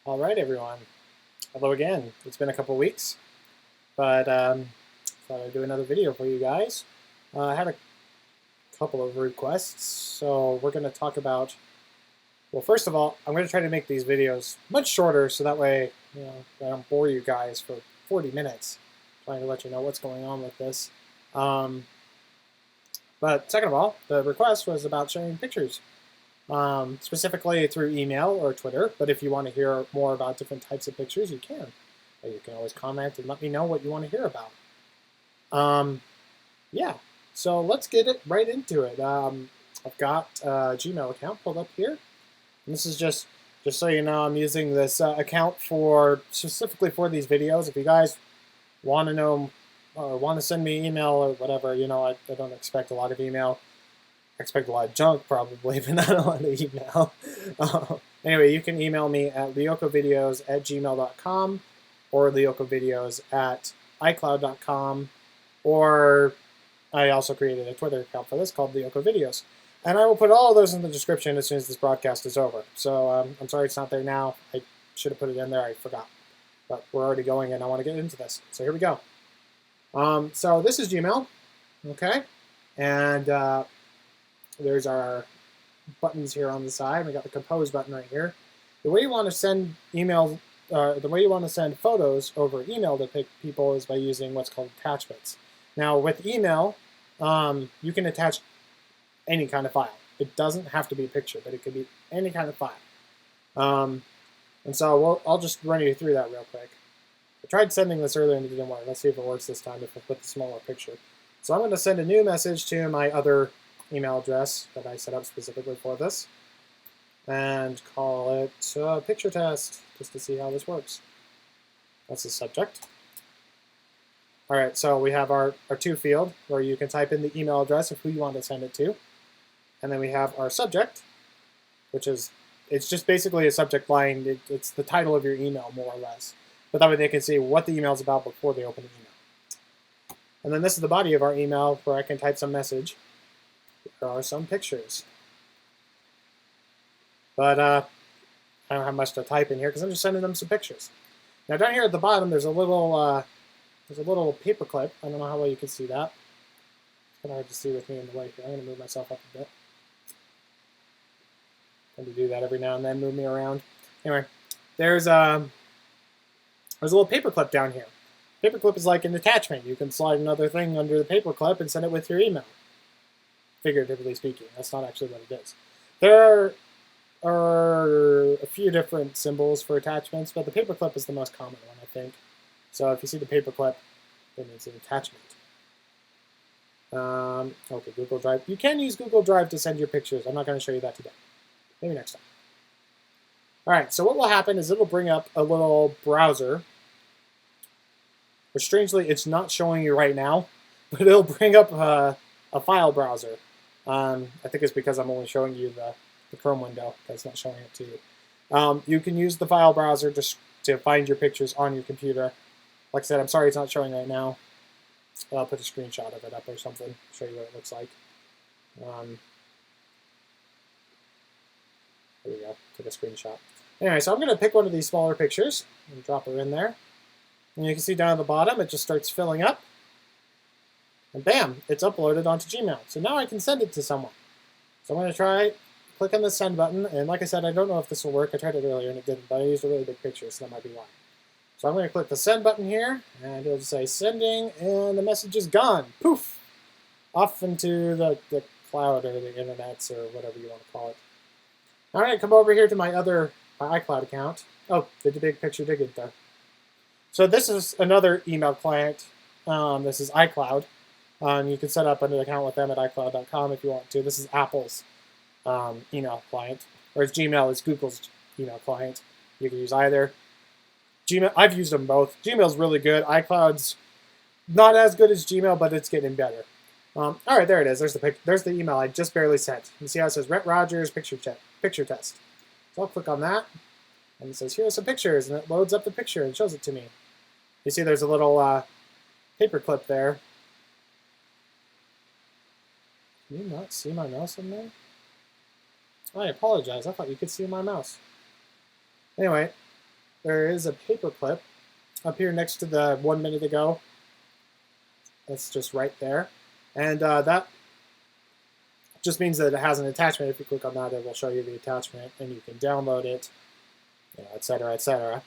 All right, everyone. Hello again. It's been a couple weeks, but thought I'd do another video for you guys. I had a couple of requests, so we're going to talk about. Well, first of all, I'm going to try to make these videos much shorter, so that way, I don't bore you guys for 40 minutes, trying to let you know what's going on with this. But second of all, the request was about sharing pictures. Specifically through email or Twitter, but if you want to hear more about different types of pictures, you can. You can always comment and let me know what you want to hear about. Yeah, so let's get it right into it. I've got a Gmail account pulled up here. And this is just so you know, I'm using this account for specifically for these videos. If you guys want to know or want to send me email or whatever, I don't expect a lot of email. I expect a lot of junk probably, but not a lot of email. Anyway, you can email me at lyokovideos@gmail.com or lyokovideos@icloud.com, or I also created a Twitter account for this called lyokovideos. And I will put all of those in the description as soon as this broadcast is over. So I'm sorry it's not there now. I should have put it in there. I forgot. But we're already going and I want to get into this. So here we go. So this is Gmail. Okay. And there's our buttons here on the side. We got the compose button right here. The way you want to send email, the way you want to send photos over email to people is by using what's called attachments. Now with email, you can attach any kind of file. It doesn't have to be a picture, but it could be any kind of file. And so I'll just run you through that real quick. I tried sending this earlier and it didn't work. Let's see if it works this time if I put the smaller picture. So I'm going to send a new message to my other email address that I set up specifically for this and call it picture test just to see how this works. That's the subject. All right, so we have our to field where you can type in the email address of who you want to send it to. And then we have our subject, which is, it's just basically a subject line. It's the title of your email, more or less. But that way they can see what the email is about before they open the email. And then this is the body of our email where I can type some message. There are some pictures. But I don't have much to type in here because I'm just sending them some pictures. Now down here at the bottom, there's a little paper clip. I don't know how well you can see that. It's kind of hard to see with me in the way here. I'm going to move myself up a bit. I tend to do that every now and then, move me around. Anyway, there's a little paper clip down here. Paperclip is like an attachment. You can slide another thing under the paperclip and send it with your email. Figuratively speaking, that's not actually what it is. There are a few different symbols for attachments, but the paperclip is the most common one, I think. So if you see the paperclip, then it's an attachment. Okay, Google Drive. You can use Google Drive to send your pictures. I'm not going to show you that today. Maybe next time. All right, so what will happen is it'll bring up a little browser, which strangely it's not showing you right now, but it'll bring up a file browser. I think it's because I'm only showing you the Chrome window, that's not showing it to you. You can use the file browser to find your pictures on your computer. Like I said, I'm sorry it's not showing right now. I'll put a screenshot of it up or something, show you what it looks like. There we go, took a screenshot. Anyway, so I'm going to pick one of these smaller pictures and drop her in there. And you can see down at the bottom, it just starts filling up. And bam, it's uploaded onto Gmail. So now I can send it to someone. So I'm going to click on the send button. And like I said, I don't know if this will work. I tried it earlier and it didn't, but I used a really big picture, so that might be why. So I'm going to click the send button here, and it'll say sending, and the message is gone. Poof! Off into the cloud or the internets or whatever you want to call it. All right, come over here to my other iCloud account. Oh, the big picture did get there. So this is another email client. This is iCloud. You can set up an account with them at iCloud.com if you want to. This is Apple's email client, whereas Gmail is Google's email client. You can use either. Gmail, I've used them both. Gmail's really good. iCloud's not as good as Gmail, but it's getting better. All right, there it is. There's the email I just barely sent. You see how it says Rhett Rogers picture test. So I'll click on that, and it says here are some pictures, and it loads up the picture and shows it to me. You see there's a little paper clip there. Can you not see my mouse in there? I apologize. I thought you could see my mouse. Anyway, there is a paperclip up here next to the 1 minute ago. That's just right there. And that just means that it has an attachment. If you click on that, it will show you the attachment, and you can download it, et cetera, et cetera.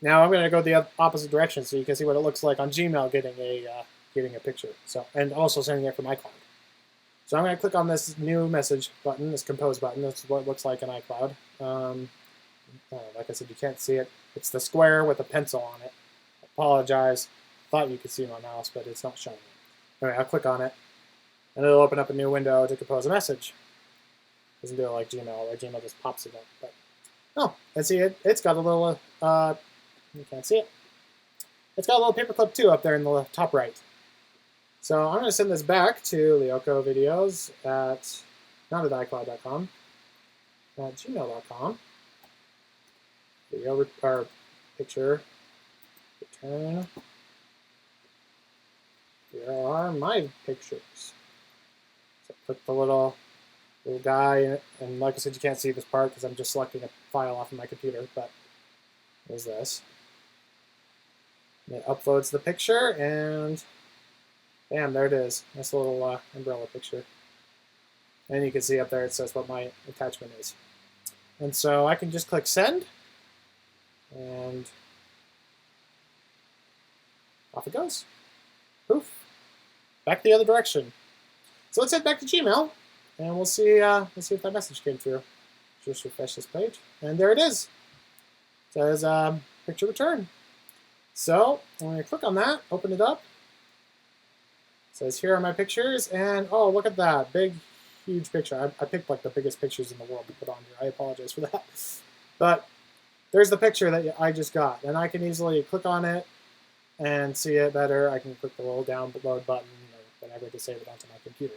Now I'm going to go the opposite direction so you can see what it looks like on Gmail getting a picture. So, and also sending it from iCloud. So I'm going to click on this new message button, this compose button. This is what it looks like in iCloud. Like I said, you can't see it. It's the square with a pencil on it. I apologize. Thought you could see my mouse, but it's not showing. Anyway, I'll click on it, and it'll open up a new window to compose a message. Doesn't do it like Gmail, where Gmail just pops it up. But oh, and see it. It's got a little. You can't see it. It's got a little paperclip too up there in the top right. So I'm going to send this back to lyokovideos at not at iCloud.com, at gmail.com. Video or picture return. Here are my pictures. So click the little guy, and like I said, you can't see this part because I'm just selecting a file off of my computer, but there's this. And it uploads the picture, and bam, there it is. Nice little umbrella picture. And you can see up there it says what my attachment is. And so I can just click send, and off it goes. Poof. Back the other direction. So let's head back to Gmail, and we'll see if that message came through. Just refresh this page, and there it is. It says picture return. So I'm going to click on that, open it up. It says here are my pictures, and oh, look at that big, huge picture. I picked like the biggest pictures in the world to put on here. I apologize for that, but there's the picture that I just got, and I can easily click on it and see it better. I can click the little download button or whatever to save it onto my computer.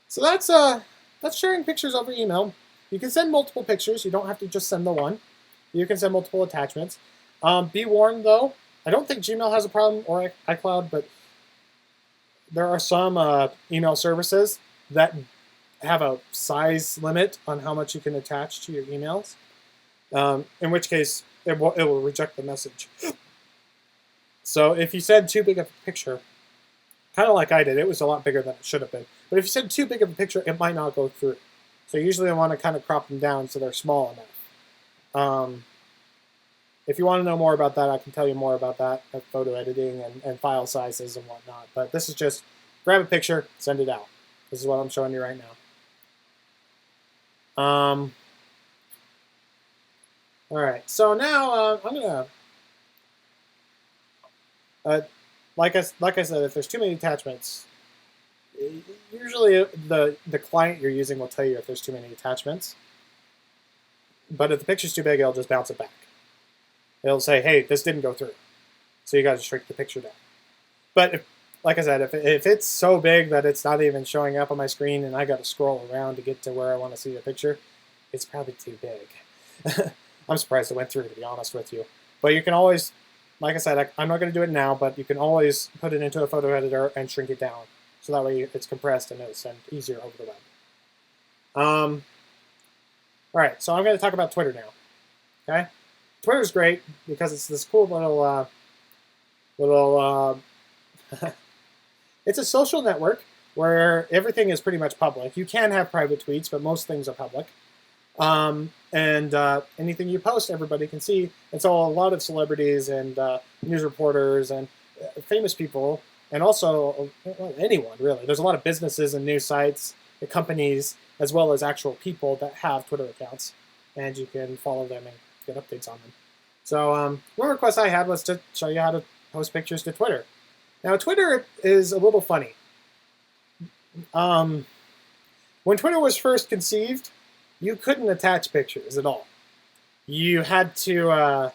So that's sharing pictures over email. You can send multiple pictures. You don't have to just send the one. You can send multiple attachments. Be warned, though, I don't think Gmail has a problem, or iCloud, but there are some email services that have a size limit on how much you can attach to your emails, in which case it will reject the message. So if you send too big of a picture, kind of like I did, it was a lot bigger than it should have been. But if you send too big of a picture, it might not go through. So usually I want to kind of crop them down so they're small enough. If you want to know more about that, I can tell you more about that, photo editing and file sizes and whatnot. But this is just grab a picture, send it out. This is what I'm showing you right now. All right, so now I'm gonna, like I said, if there's too many attachments, usually the client you're using will tell you if there's too many attachments. But if the picture's too big, it'll just bounce it back. It'll say, hey, this didn't go through. So you got to shrink the picture down. But like I said, if it's so big that it's not even showing up on my screen and I got to scroll around to get to where I want to see the picture, it's probably too big. I'm surprised it went through, to be honest with you. But you can always, like I said, I'm not going to do it now, but you can always put it into a photo editor and shrink it down. So that way it's compressed and it's sent easier over the web. All right, so I'm going to talk about Twitter now. Okay? Twitter's great because it's this cool little it's a social network where everything is pretty much public. You can have private tweets, but most things are public. Anything you post, everybody can see. And so a lot of celebrities and news reporters and famous people, and also anyone really. There's a lot of businesses and news sites, the companies, as well as actual people that have Twitter accounts, and you can follow them and get updates on them. So one request I had was to show you how to post pictures to Twitter. Now Twitter is a little funny. When Twitter was first conceived, you couldn't attach pictures at all. You had to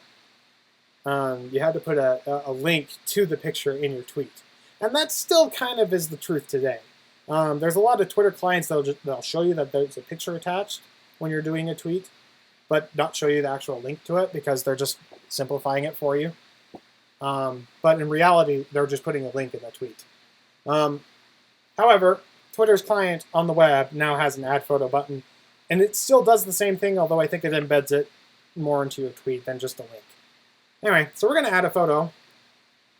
put a link to the picture in your tweet, and that still kind of is the truth today. There's a lot of Twitter clients that'll show you that there's a picture attached when you're doing a tweet, but not show you the actual link to it because they're just simplifying it for you. But in reality, they're just putting a link in the tweet. However, Twitter's client on the web now has an add photo button, and it still does the same thing, although I think it embeds it more into your tweet than just a link. Anyway, so we're going to add a photo.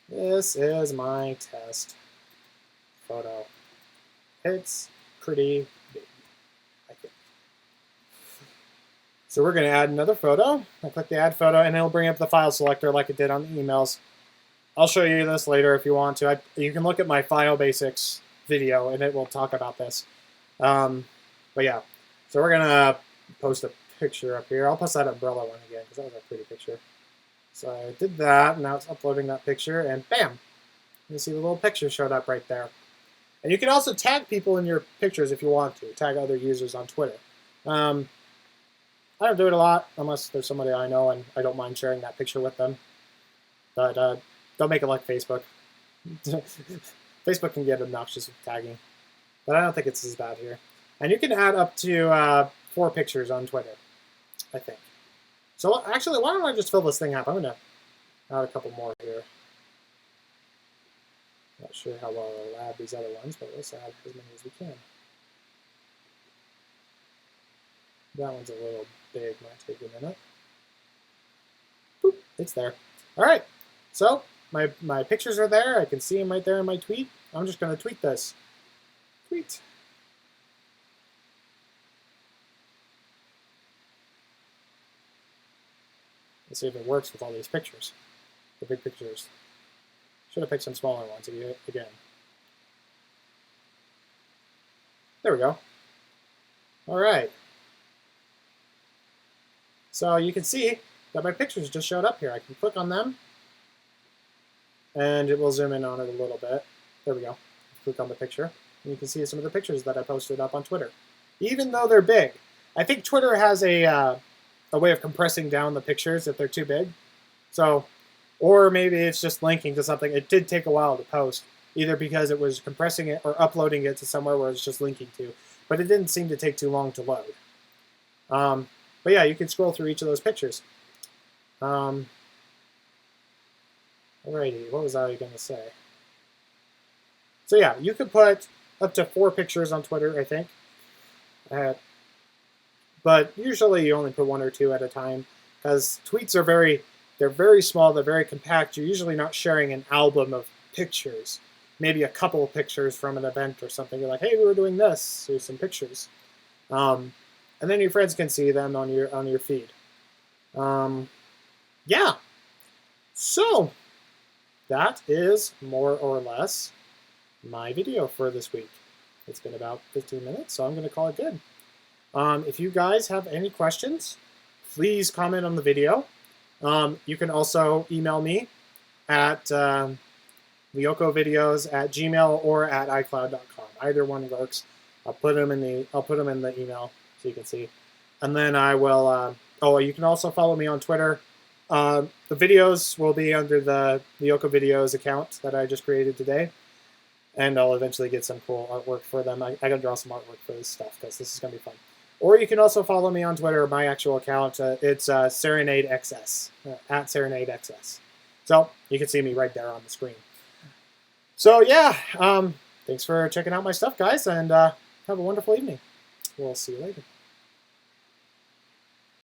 This is my test photo. It's pretty big, I think. So we're going to add another photo. I click the add photo, and it'll bring up the file selector like it did on the emails. I'll show you this later if you want to. You can look at my file basics video, and it will talk about this. But yeah, so we're going to post a picture up here. I'll post that umbrella one again because that was a pretty picture. So I did that, and now it's uploading that picture, and bam! You see the little picture showed up right there. And you can also tag people in your pictures if you want to. Tag other users on Twitter. I don't do it a lot unless there's somebody I know and I don't mind sharing that picture with them. But don't make it like Facebook. Facebook can get obnoxious with tagging. But I don't think it's as bad here. And you can add up to 4 pictures on Twitter, I think. So actually, why don't I just fill this thing up? I'm going to add a couple more here. Not sure how well I'll add these other ones, but let's add as many as we can. That one's a little big, might take a minute. Boop, it's there. All right, so my pictures are there. I can see them right there in my tweet. I'm just going to tweet this. Tweet. Let's see if it works with all these pictures. The big pictures. Should have picked some smaller ones again. There we go. All right. So you can see that my pictures just showed up here. I can click on them, and it will zoom in on it a little bit. There we go. Click on the picture, and you can see some of the pictures that I posted up on Twitter. Even though they're big, I think Twitter has a way of compressing down the pictures if they're too big. So, or maybe it's just linking to something. It did take a while to post, either because it was compressing it or uploading it to somewhere where it's just linking to. But it didn't seem to take too long to load. But yeah, you can scroll through each of those pictures. Alrighty, what was I going to say? So yeah, you could put up to 4 pictures on Twitter, I think. But usually you only put 1 or 2 at a time, because tweets are they're very small, they're very compact. You're usually not sharing an album of pictures. Maybe a couple of pictures from an event or something. You're like, hey, we were doing this. Here's some pictures. And then your friends can see them on your feed. Yeah. So that is more or less my video for this week. It's been about 15 minutes, so I'm going to call it good. If you guys have any questions, please comment on the video. You can also email me at lyokovideos@gmail or at icloud.com. Either one works. I'll put them in the email so you can see. And then I will. You can also follow me on Twitter. The videos will be under the lyokovideos account that I just created today. And I'll eventually get some cool artwork for them. I gotta draw some artwork for this stuff because this is gonna be fun. Or you can also follow me on Twitter, my actual account. It's SerenadeXS, at SerenadeXS. So you can see me right there on the screen. So yeah, thanks for checking out my stuff, guys, and have a wonderful evening. We'll see you later.